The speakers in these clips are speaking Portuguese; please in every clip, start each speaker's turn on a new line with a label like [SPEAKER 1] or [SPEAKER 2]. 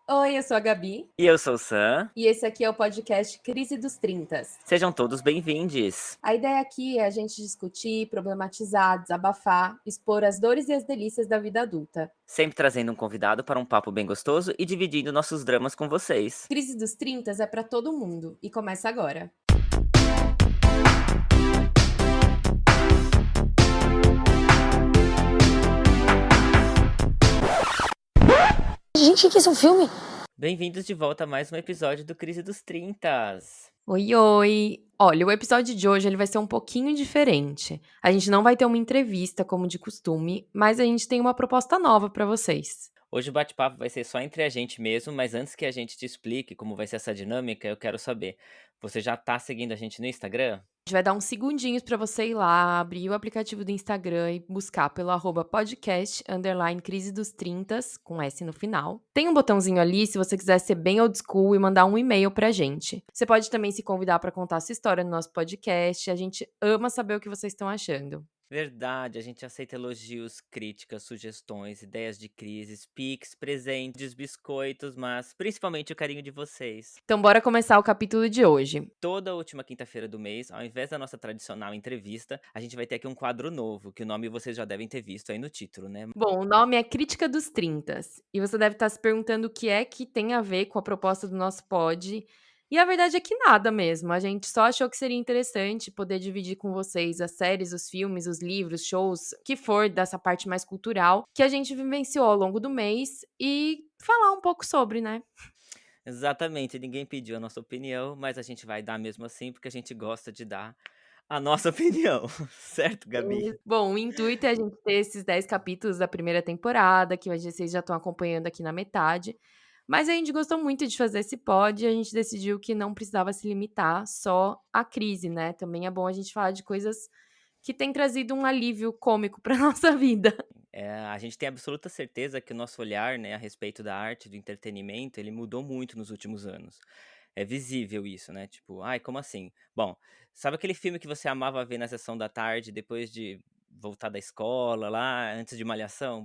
[SPEAKER 1] Oi, eu sou a Gabi
[SPEAKER 2] E eu sou o Sam.
[SPEAKER 1] e esse aqui é o podcast Crise dos Trintas.
[SPEAKER 2] Sejam todos bem-vindos.
[SPEAKER 1] A ideia aqui é a gente discutir, problematizar, desabafar, expor as dores e as delícias da vida adulta.
[SPEAKER 2] Sempre trazendo um convidado para um papo bem gostoso e dividindo nossos dramas com vocês.
[SPEAKER 1] Crise dos Trintas é para todo mundo e começa agora.
[SPEAKER 3] Gente, que é um filme?
[SPEAKER 2] Bem-vindos de volta a mais um episódio do Crise dos Trintas.
[SPEAKER 1] Oi, oi! Olha, o episódio de hoje ele vai ser um pouquinho diferente. A gente não vai ter uma entrevista como de costume, mas a gente tem uma proposta nova para vocês.
[SPEAKER 2] Hoje o bate-papo vai ser só entre a gente mesmo, mas antes que a gente te explique como vai ser essa dinâmica, eu quero saber, você já tá seguindo a gente no Instagram?
[SPEAKER 1] A gente vai dar uns segundinhos para você ir lá, abrir o aplicativo do Instagram e buscar pelo @podcast_crise dos trintas, com S no final. Tem um botãozinho ali se você quiser ser bem old school e mandar um e-mail pra gente. Você pode também se convidar para contar sua história no nosso podcast. A gente ama saber o que vocês estão achando.
[SPEAKER 2] Verdade, a gente aceita elogios, críticas, sugestões, ideias de crises, piques, presentes, biscoitos, mas principalmente o carinho de vocês.
[SPEAKER 1] Então bora começar o capítulo de hoje.
[SPEAKER 2] Toda última quinta-feira do mês, ao invés da nossa tradicional entrevista, a gente vai ter aqui um quadro novo, que o nome vocês já devem ter visto aí no título, né?
[SPEAKER 1] Bom, o nome é Crítica dos Trintas. E você deve estar se perguntando o que é que tem a ver com a proposta do nosso pod. E a verdade é que nada mesmo. A gente só achou que seria interessante poder dividir com vocês as séries, os filmes, os livros, shows, o que for dessa parte mais cultural que a gente vivenciou ao longo do mês e falar um pouco sobre, né?
[SPEAKER 2] Exatamente, ninguém pediu a nossa opinião, mas a gente vai dar mesmo assim, porque a gente gosta de dar a nossa opinião, certo, Gabi?
[SPEAKER 1] Bom, o intuito é a gente ter esses 10 capítulos da primeira temporada, que vocês já estão acompanhando aqui na metade. Mas a gente gostou muito de fazer esse pod e a gente decidiu que não precisava se limitar só à crise, né? Também é bom a gente falar de coisas que têm trazido um alívio cômico para nossa vida.
[SPEAKER 2] A gente tem absoluta certeza que o nosso olhar, né, a respeito da arte, do entretenimento, ele mudou muito nos últimos anos. É visível isso, né? Tipo, ai, como assim? Bom, sabe aquele filme que você amava ver na sessão da tarde depois de voltar da escola, lá, antes de Malhação?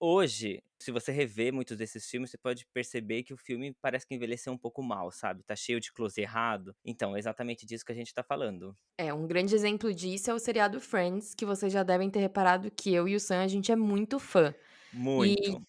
[SPEAKER 2] Hoje, se você rever muitos desses filmes, você pode perceber que o filme parece que envelheceu um pouco mal, sabe? Tá cheio de close errado. Então, é exatamente disso que a gente tá falando.
[SPEAKER 1] É, um grande exemplo disso é o seriado Friends, que vocês já devem ter reparado que eu e o Sam, a gente é muito fã. E
[SPEAKER 2] Muito.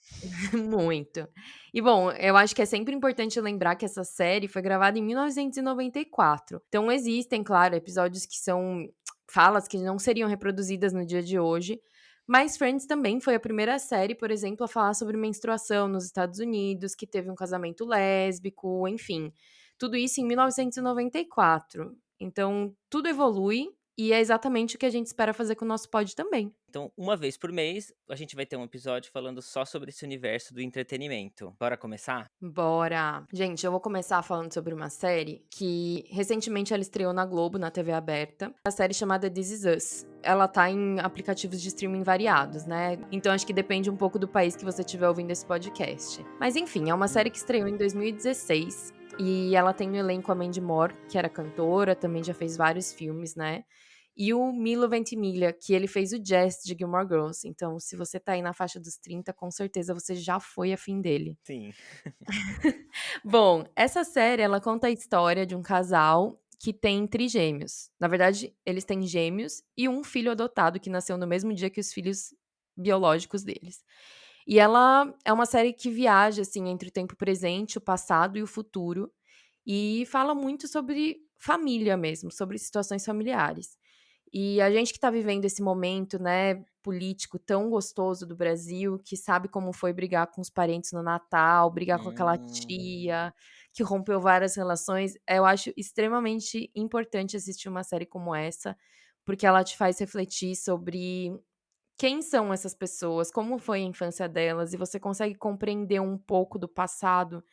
[SPEAKER 1] muito. E bom, eu acho que é sempre importante lembrar que essa série foi gravada em 1994. Então existem, claro, episódios que são falas que não seriam reproduzidas no dia de hoje, mas Friends também foi a primeira série, por exemplo, a falar sobre menstruação nos Estados Unidos, que teve um casamento lésbico, enfim. Tudo isso em 1994. Então, tudo evolui e é exatamente o que a gente espera fazer com o nosso pod também.
[SPEAKER 2] Então, uma vez por mês, a gente vai ter um episódio falando só sobre esse universo do entretenimento. Bora começar?
[SPEAKER 1] Bora! Gente, eu vou começar falando sobre uma série que recentemente ela estreou na Globo, na TV aberta. A série chamada This Is Us. Ela tá em aplicativos de streaming variados, né? Então acho que depende um pouco do país que você estiver ouvindo esse podcast. Mas enfim, é uma série que estreou em 2016 e ela tem no elenco a Mandy Moore, que era cantora, também já fez vários filmes, né? E o Milo Ventimiglia, que ele fez o Jess de Gilmore Girls. Então, se você tá aí na faixa dos 30, com certeza você já foi afim dele.
[SPEAKER 2] Sim.
[SPEAKER 1] Bom, essa série ela conta a história de um casal que tem trigêmeos. Na verdade, eles têm gêmeos e um filho adotado que nasceu no mesmo dia que os filhos biológicos deles. E ela é uma série que viaja assim entre o tempo presente, o passado e o futuro e fala muito sobre família mesmo, sobre situações familiares. E a gente que está vivendo esse momento, né, político tão gostoso do Brasil, que sabe como foi brigar com os parentes no Natal, brigar com aquela
[SPEAKER 2] Hum.
[SPEAKER 1] tia, que rompeu várias relações, eu acho extremamente importante assistir uma série como essa, porque ela te faz refletir sobre quem são essas pessoas, como foi a infância delas, e você consegue compreender um pouco do passado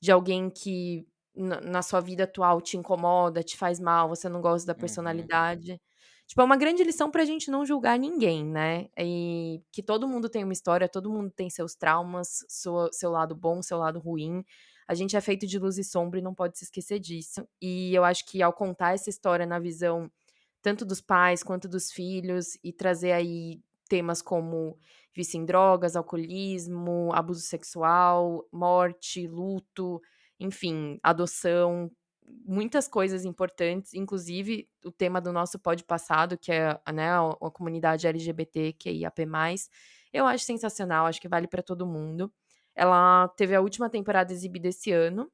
[SPEAKER 1] de alguém que na sua vida atual te incomoda, te faz mal, você não gosta da
[SPEAKER 2] Uhum.
[SPEAKER 1] personalidade. Tipo, é uma grande lição pra gente não julgar ninguém, né, e que todo mundo tem uma história, todo mundo tem seus traumas, seu lado bom, seu lado ruim. A gente é feito de luz e sombra e não pode se esquecer disso. E eu acho que ao contar essa história na visão tanto dos pais quanto dos filhos e trazer aí temas como vício em drogas, alcoolismo, abuso sexual, morte, luto, enfim, adoção, muitas coisas importantes, inclusive o tema do nosso pod passado, que é, né, a comunidade LGBTQIAP+, eu acho sensacional, acho que vale pra todo mundo. Ela teve a última temporada exibida esse ano,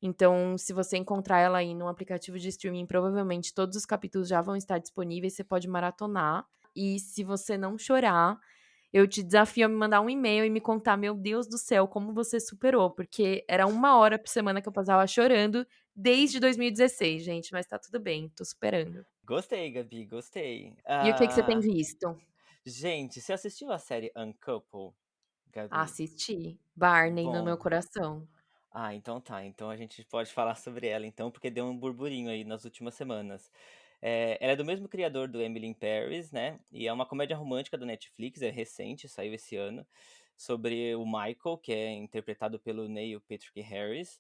[SPEAKER 1] então se você encontrar ela aí num aplicativo de streaming, provavelmente todos os capítulos já vão estar disponíveis, você pode maratonar. E se você não chorar, eu te desafio a me mandar um e-mail e me contar: "Meu Deus do céu, como você superou", porque era 1 hora por semana que eu passava chorando desde 2016, gente, mas tá tudo bem, tô superando.
[SPEAKER 2] Gostei, Gabi, gostei.
[SPEAKER 1] E o que você tem visto?
[SPEAKER 2] Gente, você assistiu a série Uncouple, Gabi?
[SPEAKER 1] Assisti. Barney no meu
[SPEAKER 2] Bom,
[SPEAKER 1] coração.
[SPEAKER 2] então tá. Então a gente pode falar sobre ela então, porque deu um burburinho aí nas últimas semanas. Ela é do mesmo criador do Emily in Paris, né, e é uma comédia romântica do Netflix, é recente, saiu esse ano, sobre o Michael, que é interpretado pelo Neil Patrick Harris,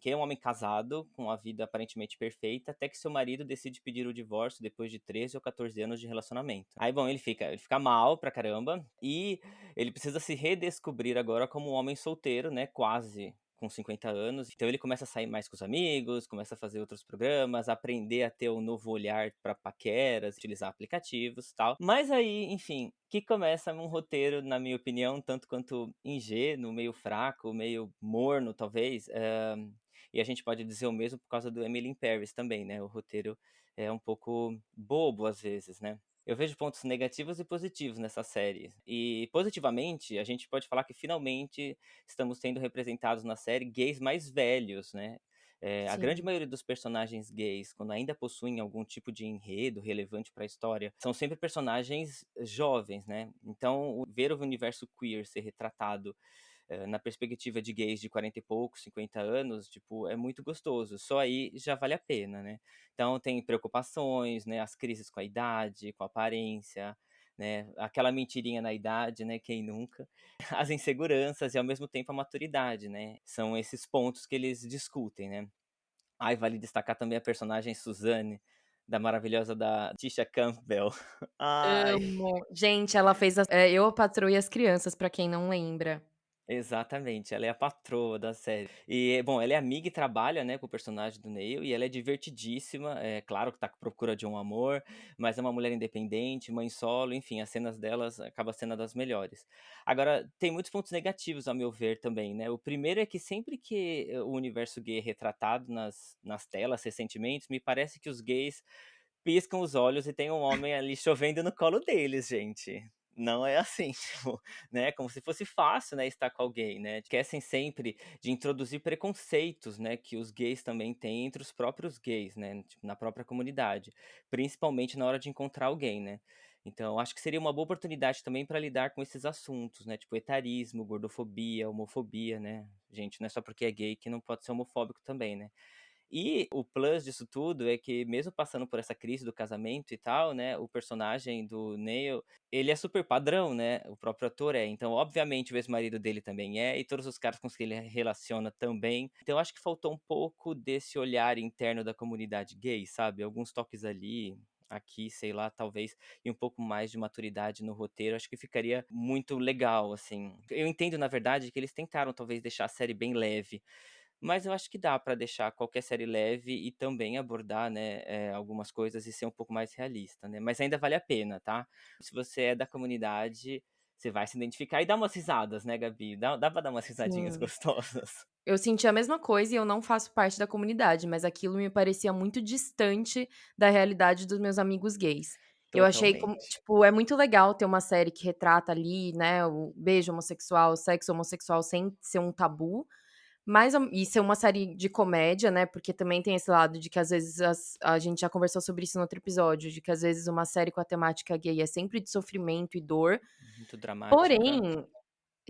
[SPEAKER 2] que é um homem casado, com uma vida aparentemente perfeita, até que seu marido decide pedir o divórcio depois de 13 ou 14 anos de relacionamento. Aí, bom, ele fica mal pra caramba, e ele precisa se redescobrir agora como um homem solteiro, né, quase com 50 anos. Então ele começa a sair mais com os amigos, começa a fazer outros programas, aprender a ter um novo olhar para paqueras, utilizar aplicativos, tal. Mas aí, enfim, que começa um roteiro, na minha opinião, tanto quanto ingênuo, meio fraco, meio morno, talvez. E a gente pode dizer o mesmo por causa do Emily in Paris também, né? O roteiro é um pouco bobo às vezes, né? Eu vejo pontos negativos e positivos nessa série. E positivamente, a gente pode falar que finalmente estamos tendo representados na série gays mais velhos, né? A grande
[SPEAKER 1] Sim,
[SPEAKER 2] maioria dos personagens gays, quando ainda possuem algum tipo de enredo relevante para a história, são sempre personagens jovens, né? Então, ver o universo queer ser retratado na perspectiva de gays de 40 e poucos, 50 anos, tipo, é muito gostoso. Só aí já vale a pena, né? Então tem preocupações, né? As crises com a idade, com a aparência, né? Aquela mentirinha na idade, né? Quem nunca? As inseguranças e ao mesmo tempo a maturidade, né? São esses pontos que eles discutem, né? Ai, vale destacar também a personagem Suzanne, da maravilhosa da Tisha Campbell. Ai.
[SPEAKER 1] amo. Gente, ela fez Eu, a Patroa e as Crianças, pra quem não lembra.
[SPEAKER 2] Exatamente, ela é a patroa da série. E, bom, ela é amiga e trabalha, né, com o personagem do Neil, e ela é divertidíssima, é claro que tá à procura de um amor, mas é uma mulher independente, mãe solo, enfim, as cenas delas acaba sendo das melhores. Agora, tem muitos pontos negativos, ao meu ver, também, né? O primeiro é que sempre que o universo gay é retratado nas telas recentemente, me parece que os gays piscam os olhos e tem um homem ali chovendo no colo deles, gente. Não é assim, tipo, né, como se fosse fácil, né, estar com alguém, né. Esquecem sempre de introduzir preconceitos, né, que os gays também têm entre os próprios gays, né, tipo, na própria comunidade, principalmente na hora de encontrar alguém, né. Então acho que seria uma boa oportunidade também para lidar com esses assuntos, né, tipo etarismo, gordofobia, homofobia, né. Gente, não é só porque é gay que não pode ser homofóbico também, né. E o plus disso tudo é que mesmo passando por essa crise do casamento e tal, né, o personagem do Neil, ele é super padrão, né, o próprio ator é. Então, obviamente, o ex-marido dele também é, e todos os caras com os que ele relaciona também. Então, acho que faltou um pouco desse olhar interno da comunidade gay, sabe? Alguns toques ali, aqui, sei lá, talvez, e um pouco mais de maturidade no roteiro, acho que ficaria muito legal, assim. Eu entendo, na verdade, que eles tentaram talvez deixar a série bem leve, mas eu acho que dá pra deixar qualquer série leve e também abordar, né, algumas coisas e ser um pouco mais realista, né, mas ainda vale a pena, tá. Se você é da comunidade, você vai se identificar e dar umas risadas, né, Gabi, dá pra dar umas risadinhas
[SPEAKER 1] Sim.
[SPEAKER 2] gostosas.
[SPEAKER 1] Eu senti a mesma coisa e eu não faço parte da comunidade, mas aquilo me parecia muito distante da realidade dos meus amigos gays. Eu achei como
[SPEAKER 2] Totalmente.
[SPEAKER 1] tipo, é muito legal ter uma série que retrata ali, né, o beijo homossexual, o sexo homossexual sem ser um tabu, mas e ser uma série de comédia, né, porque também tem esse lado de que às vezes a gente já conversou sobre isso no outro episódio, de que às vezes uma série com a temática gay é sempre de sofrimento e dor.
[SPEAKER 2] Muito dramática.
[SPEAKER 1] Porém,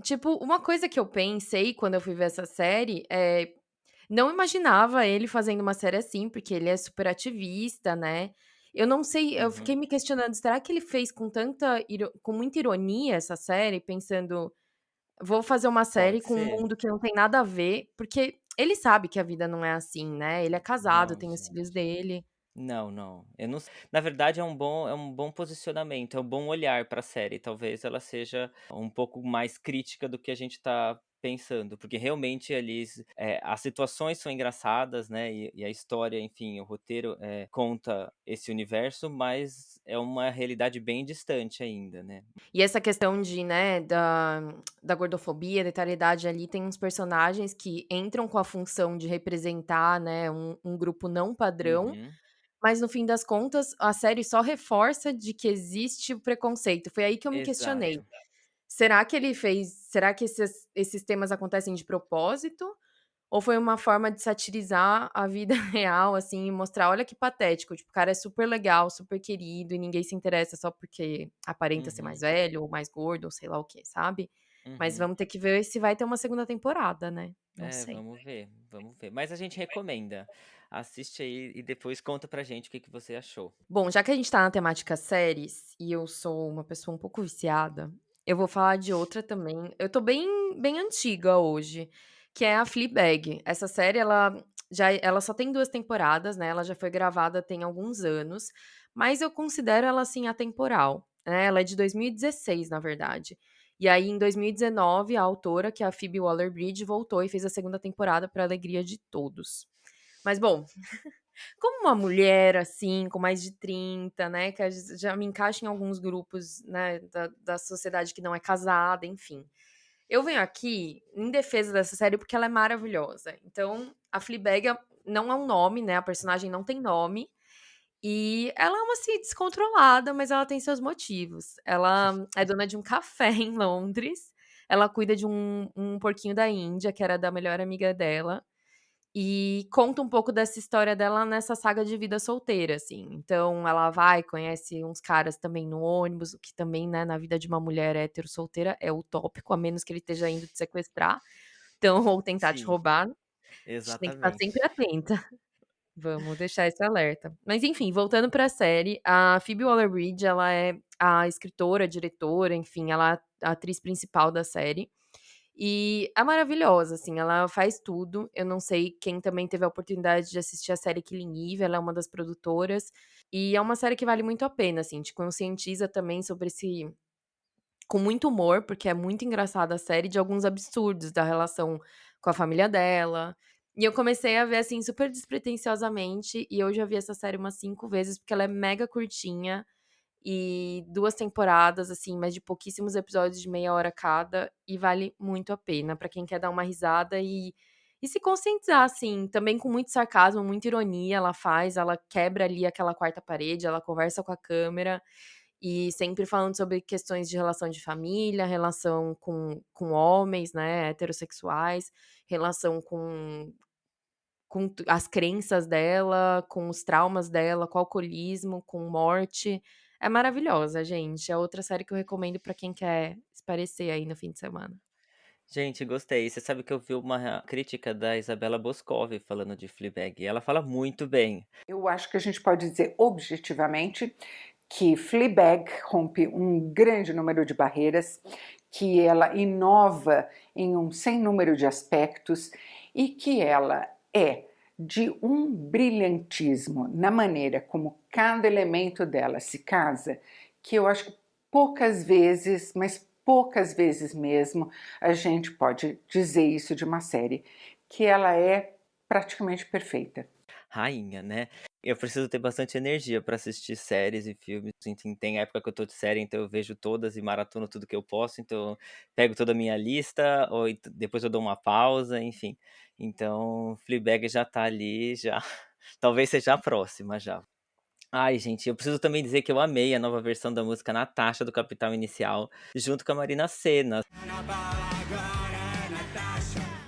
[SPEAKER 1] tipo, uma coisa que eu pensei quando eu fui ver essa série, não imaginava ele fazendo uma série assim, porque ele é super ativista, né. Eu não sei, eu fiquei
[SPEAKER 2] Uhum.
[SPEAKER 1] me questionando, será que ele fez com muita ironia essa série, pensando: "Vou fazer uma série
[SPEAKER 2] Pode
[SPEAKER 1] com um
[SPEAKER 2] ser.
[SPEAKER 1] mundo que não tem nada a ver", porque ele sabe que a vida não é assim, né, ele é casado,
[SPEAKER 2] Não,
[SPEAKER 1] tem os filhos
[SPEAKER 2] gente.
[SPEAKER 1] dele.
[SPEAKER 2] Não, não. Eu não s Na verdade é um bom posicionamento, é um bom olhar pra série, talvez ela seja um pouco mais crítica do que a gente tá pensando, porque realmente ali as situações são engraçadas, né, e a história, enfim, o roteiro, conta esse universo, mas é uma realidade bem distante ainda, né.
[SPEAKER 1] E essa questão de, né, da gordofobia, da etariedade ali, tem uns personagens que entram com a função de representar, né, um grupo não padrão,
[SPEAKER 2] Uhum.
[SPEAKER 1] mas no fim das contas, a série só reforça de que existe o preconceito. Foi aí que eu me questionei.
[SPEAKER 2] Exato.
[SPEAKER 1] Será que esses temas acontecem de propósito? Ou foi uma forma de satirizar a vida real, assim, e mostrar: "Olha que patético, tipo, o cara é super legal, super querido e ninguém se interessa só porque aparenta ser mais
[SPEAKER 2] Uhum,
[SPEAKER 1] velho ou mais gordo ou sei lá o quê", sabe. Mas
[SPEAKER 2] uhum.
[SPEAKER 1] vamos ter que ver se vai ter uma segunda temporada, né, não
[SPEAKER 2] É,
[SPEAKER 1] sei.
[SPEAKER 2] vamos ver, vamos ver. Mas a gente recomenda. Assiste aí e depois conta pra gente o que que você achou.
[SPEAKER 1] Bom, já que a gente tá na temática séries, e eu sou uma pessoa um pouco viciada, eu vou falar de outra também. Eu tô bem antiga hoje, que é a Fleabag. Essa série ela só tem 2 temporadas, né, ela já foi gravada tem alguns anos, mas eu considero ela, assim, atemporal, né, ela é de 2016, na verdade. E aí em 2019 a autora, que é a Phoebe Waller-Bridge, voltou e fez a segunda temporada pra alegria de todos. Mas bom, como uma mulher, assim, com mais de 30, né, que já me encaixa em alguns grupos, né, da sociedade que não é casada, enfim. Eu venho aqui em defesa dessa série porque ela é maravilhosa. Então, a Fleabag não é um nome, né, a personagem não tem nome, e ela é uma, assim, descontrolada, mas ela tem seus motivos. Ela é dona de um café em Londres, ela cuida de um porquinho da Índia, que era da melhor amiga dela, e conta um pouco dessa história dela nessa saga de vida solteira, assim. Então ela vai, conhece uns caras também no ônibus, o que também, né, na vida de uma mulher hétero solteira é utópico, a menos que ele esteja indo te sequestrar, então ou tentar te
[SPEAKER 2] Sim,
[SPEAKER 1] roubar, a gente tem que estar
[SPEAKER 2] exatamente.
[SPEAKER 1] sempre atenta. Vamos deixar esse alerta. Mas enfim, voltando pra série, a Phoebe Waller-Bridge, ela é a escritora, diretora, enfim, ela é a atriz principal da série. E é maravilhosa, assim, ela faz tudo. Eu não sei quem também teve a oportunidade de assistir a série Killing Eve, ela é uma das produtoras, e é uma série que vale muito a pena, assim, te conscientiza também sobre esse com muito humor, porque é muito engraçada a série, de alguns absurdos da relação com a família dela. E eu comecei a ver, assim, super despretensiosamente, e eu já vi essa série umas 5 vezes, porque ela é mega curtinha, e 2 temporadas, assim, mas de pouquíssimos episódios de meia hora cada, e vale muito a pena pra quem quer dar uma risada e se conscientizar, assim, também com muito sarcasmo, muita ironia ela quebra ali aquela quarta parede, ela conversa com a câmera, e sempre falando sobre questões de relação de família, relação com homens, né, heterossexuais, relação com as crenças dela, com os traumas dela, com o alcoolismo, com morte. É maravilhosa, gente. É outra série que eu recomendo pra quem quer espairecer aí no fim de semana.
[SPEAKER 2] Gente, gostei. Você sabe que eu vi uma crítica da Isabella Boscov falando de Fleabag, e ela fala muito bem.
[SPEAKER 4] Eu acho que a gente pode dizer objetivamente que Fleabag rompe um grande número de barreiras, que ela inova em um sem número de aspectos e que ela é de um brilhantismo na maneira como cada elemento dela se casa, que eu acho que poucas vezes, mas poucas vezes mesmo, a gente pode dizer isso de uma série, que ela é praticamente perfeita.
[SPEAKER 2] Rainha, né. Eu preciso ter bastante energia pra assistir séries e filmes, enfim, tem época que eu tô de série, então eu vejo todas e maratono tudo que eu posso, então eu pego toda a minha lista, ou depois eu dou uma pausa, enfim. Então Fleabag já tá ali, já talvez seja a próxima já. Ai, gente, eu preciso também dizer que eu amei a nova versão da música Natasha, do Capital Inicial, junto com a Marina Sena.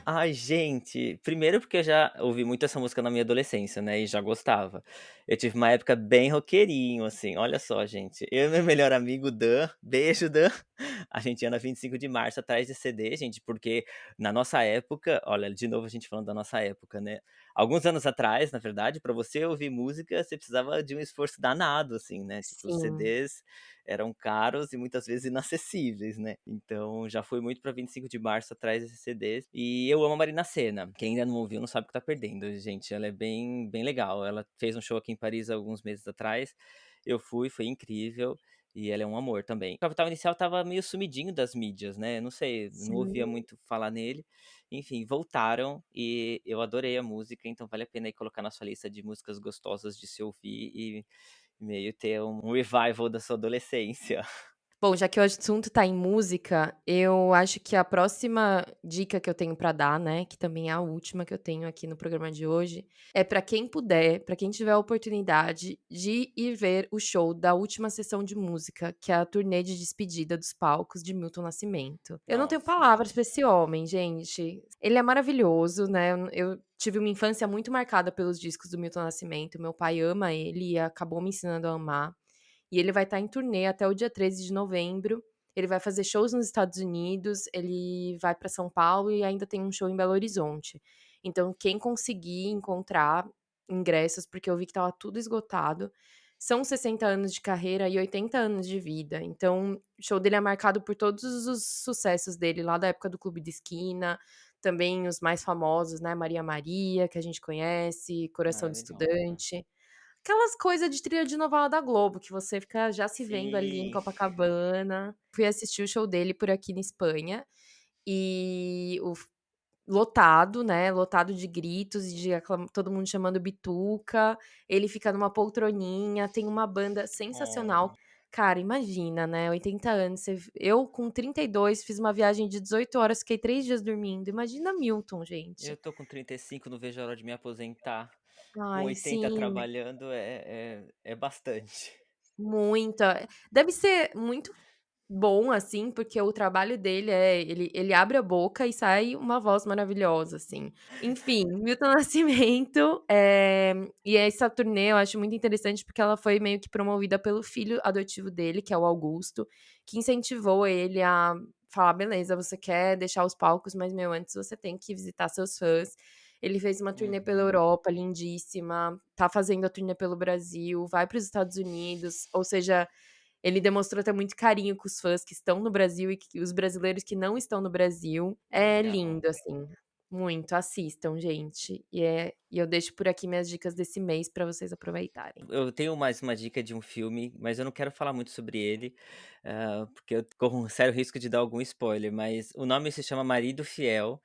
[SPEAKER 2] Ai, gente, primeiro porque eu já ouvi muito essa música na minha adolescência, né, e já gostava. Eu tive uma época bem roqueirinho, assim, olha só, gente, eu e meu melhor amigo Dan, beijo Dan, A gente ia na 25 de março atrás de CD, gente, porque na nossa época, olha, de novo a gente falando da nossa época, né? Alguns anos atrás, na verdade, para você ouvir música, você precisava de um esforço danado, assim, né? Tipo, os
[SPEAKER 1] Sim.
[SPEAKER 2] CDs eram caros e muitas vezes inacessíveis, né? Então já fui muito para 25 de março atrás desses CDs. E eu amo a Marina Sena. Quem ainda não ouviu não sabe o que tá perdendo, gente. Ela é bem, bem legal. Ela fez um show aqui em Paris há alguns meses atrás. Eu fui, foi incrível. E ela é um amor também. O Capital Inicial tava meio sumidinho das mídias, né? Não sei, não ouvia
[SPEAKER 1] Sim.
[SPEAKER 2] muito falar nele. Enfim, voltaram e eu adorei a música, então vale a pena aí colocar na sua lista de músicas gostosas de se ouvir e meio ter um revival da sua adolescência.
[SPEAKER 1] Bom, já que o assunto tá em música, eu acho que a próxima dica que eu tenho pra dar, né, que também é a última que eu tenho aqui no programa de hoje, é pra quem puder, pra quem tiver a oportunidade de ir ver o show da última sessão de música, que é a turnê de despedida dos palcos de Milton Nascimento. Eu não tenho
[SPEAKER 2] Nossa.
[SPEAKER 1] palavras pra esse homem, gente. Ele é maravilhoso, né? Eu tive uma infância muito marcada pelos discos do Milton Nascimento. Meu pai ama ele e acabou me ensinando a amar. E ele vai estar em turnê até o dia 13 de novembro. Ele vai fazer shows nos Estados Unidos, ele vai para São Paulo e ainda tem um show em Belo Horizonte. Então, quem conseguir encontrar ingressos, porque eu vi que estava tudo esgotado, são 60 anos de carreira e 80 anos de vida. Então, o show dele é marcado por todos os sucessos dele lá da época do Clube de Esquina, também os mais famosos, né? Maria Maria, que a gente conhece, Coração de
[SPEAKER 2] Maravilhosa.
[SPEAKER 1] Estudante. Aquelas coisas de trilha de novela da Globo, que você fica já se vendo ali em
[SPEAKER 2] Sim.
[SPEAKER 1] Copacabana. Fui assistir o show dele por aqui na Espanha, e o f lotado, né, lotado de gritos e de todo mundo chamando bituca, ele fica numa poltroninha, tem uma banda sensacional.
[SPEAKER 2] Oh,
[SPEAKER 1] Cara, imagina, né, 80 anos, eu com 32 fiz uma viagem de 18 horas, fiquei 3 dias dormindo, imagina Milton,
[SPEAKER 2] eu
[SPEAKER 1] gente.
[SPEAKER 2] tô com 35, não vejo a hora de me aposentar. Com
[SPEAKER 1] Ai,
[SPEAKER 2] 80
[SPEAKER 1] sim.
[SPEAKER 2] trabalhando é bastante.
[SPEAKER 1] Muita. Deve ser muito bom, assim, porque o trabalho dele ele abre a boca e sai uma voz maravilhosa, assim. Enfim, Milton Nascimento, e essa turnê eu acho muito interessante, porque ela foi meio que promovida pelo filho adotivo dele, que é o Augusto, que incentivou ele a falar: "Beleza, você quer deixar os palcos, mas, meu, antes você tem que visitar seus fãs". Ele fez uma turnê pela
[SPEAKER 2] Uhum.
[SPEAKER 1] Europa, lindíssima, tá fazendo a turnê pelo Brasil, vai para os Estados Unidos, ou seja, ele demonstrou ter muito carinho com os fãs que estão no Brasil e que os brasileiros que não estão no Brasil. É
[SPEAKER 2] Legal.
[SPEAKER 1] lindo, assim, muito. Assistam, gente. E eu deixo por aqui minhas dicas desse mês pra vocês aproveitarem.
[SPEAKER 2] Eu tenho mais uma dica de um filme, mas eu não quero falar muito sobre ele, porque eu corro um sério risco de dar algum spoiler, mas o nome se chama Marido Fiel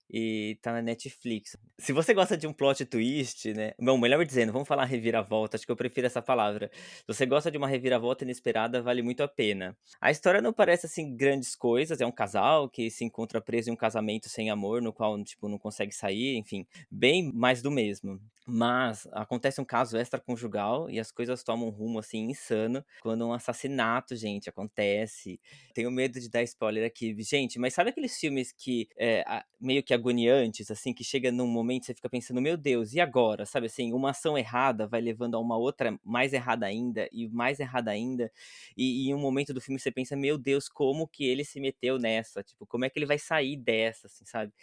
[SPEAKER 2] e tá na Netflix. Se você gosta de um plot twist, né? Bom, melhor dizendo, vamos falar reviravolta, acho que eu prefiro essa palavra. Se você gosta de uma reviravolta inesperada, vale muito a pena. A história não parece assim grandes coisas, é um casal que se encontra preso em um casamento sem amor, no qual, tipo, não consegue sair, enfim, bem mais do mesmo. Mas acontece um caso extraconjugal e as coisas tomam um rumo assim insano quando um assassinato, gente, acontece. Tenho medo de dar spoiler aqui, gente, mas sabe aqueles filmes que meio que agoniantes, assim, que chega num momento e você fica pensando, meu Deus, e agora? Sabe assim, uma ação errada vai levando a uma outra mais errada ainda e mais errada ainda. E em um momento do filme você pensa, meu Deus, como que ele se meteu nessa? Tipo, como é que ele vai sair dessa, assim, sabe?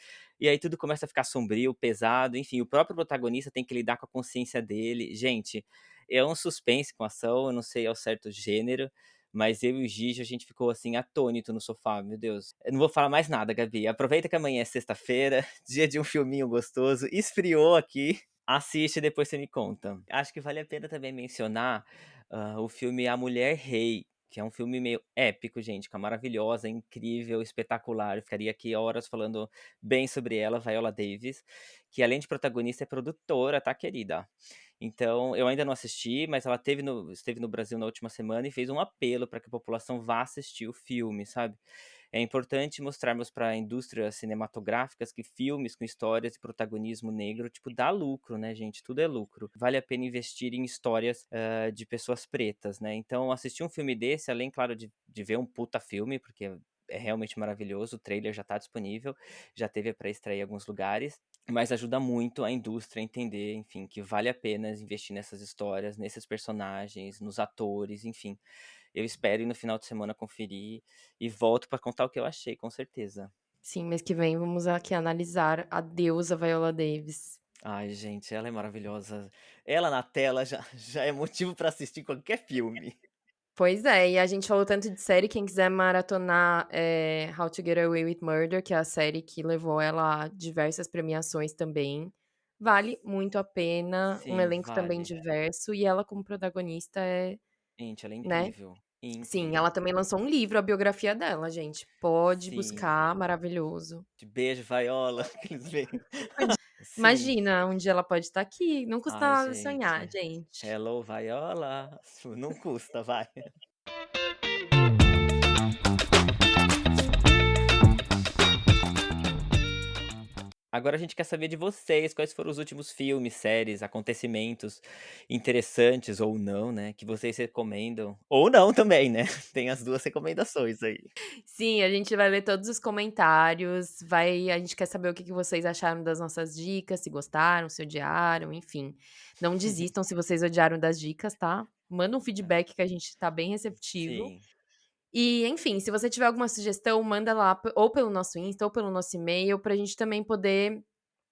[SPEAKER 2] E aí tudo começa a ficar sombrio, pesado, enfim, o próprio protagonista tem que lidar com a consciência dele. Gente, é um suspense com ação, eu não sei ao certo gênero, mas eu e o Gigi, a gente ficou assim, atônito no sofá, meu Deus. Eu não vou falar mais nada, Gabi. Aproveita que amanhã é sexta-feira, dia de um filminho gostoso, esfriou aqui. Assiste e depois você me conta. Acho que vale a pena também mencionar o filme A Mulher Rei, que é um filme meio épico, gente, que é maravilhosa, incrível, espetacular. Eu ficaria aqui horas falando bem sobre ela, Viola Davis, que além de protagonista é produtora, tá, querida? Então, eu ainda não assisti, mas ela esteve no Brasil na última semana e fez um apelo para que a população vá assistir o filme, sabe? É importante mostrarmos para indústrias cinematográficas que filmes com histórias e protagonismo negro, tipo, dá lucro, né, gente? Tudo é lucro. Vale a pena investir em histórias de pessoas pretas, né? Então, assistir um filme desse, além, claro, de ver um puta filme, porque é realmente maravilhoso, o trailer já tá disponível, já teve para estreia em alguns lugares, mas ajuda muito a indústria a entender, enfim, que vale a pena investir nessas histórias, nesses personagens, nos atores, enfim. Eu espero ir no final de semana conferir e volto pra contar o que eu achei, com certeza.
[SPEAKER 1] Sim, mês que vem vamos aqui analisar a deusa Viola Davis.
[SPEAKER 2] Ai, gente, ela é maravilhosa. Ela na tela já é motivo pra assistir qualquer filme.
[SPEAKER 1] Pois é, e a gente falou tanto de série, quem quiser maratonar, How to Get Away with Murder, que é a série que levou ela a diversas premiações também, vale muito a pena, um
[SPEAKER 2] Sim,
[SPEAKER 1] elenco também
[SPEAKER 2] vale.
[SPEAKER 1] diverso, e ela como protagonista
[SPEAKER 2] Gente, ela é
[SPEAKER 1] né.
[SPEAKER 2] incrível,
[SPEAKER 1] Sim,
[SPEAKER 2] incrível.
[SPEAKER 1] ela também lançou um livro, a biografia dela, gente, pode
[SPEAKER 2] Sim.
[SPEAKER 1] buscar, maravilhoso.
[SPEAKER 2] De beijo, Viola, aqueles beijos. Sim.
[SPEAKER 1] Imagina, um dia ela pode estar aqui, não custa
[SPEAKER 2] Ai,
[SPEAKER 1] nada sonhar,
[SPEAKER 2] gente.
[SPEAKER 1] gente.
[SPEAKER 2] Hello, Viola. Não custa, vai. Agora a gente quer saber de vocês, quais foram os últimos filmes, séries, acontecimentos interessantes ou não, né, que vocês recomendam. Ou não também, né, tem as 2 recomendações aí.
[SPEAKER 1] Sim, a gente vai ler todos os comentários, a gente quer saber o que que vocês acharam das nossas dicas, se gostaram, se odiaram, enfim. Não desistam se vocês odiaram das dicas, tá. Manda um feedback que a gente tá bem receptivo.
[SPEAKER 2] Sim.
[SPEAKER 1] E, enfim, se você tiver alguma sugestão, manda lá ou pelo nosso Insta ou pelo nosso e-mail, pra gente também poder,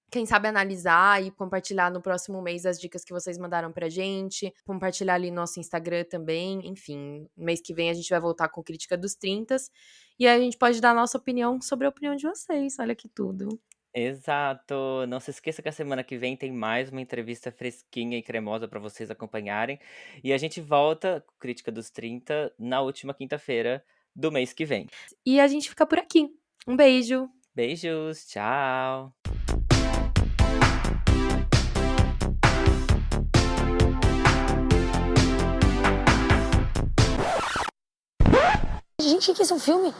[SPEAKER 1] quem sabe, analisar e compartilhar no próximo mês as dicas que vocês mandaram pra gente, compartilhar ali no nosso Instagram também, enfim. Mês que vem a gente vai voltar com Crítica dos 30 e aí a gente pode dar a nossa opinião sobre a opinião de vocês, olha que tudo.
[SPEAKER 2] Exato. Não se esqueça que a semana que vem tem mais uma entrevista fresquinha e cremosa pra vocês acompanharem. E a gente volta com Crítica dos 30 na última quinta-feira do mês que vem.
[SPEAKER 1] E a gente fica por aqui. Um beijo.
[SPEAKER 2] Beijos, tchau.
[SPEAKER 3] Gente, que isso é um filme?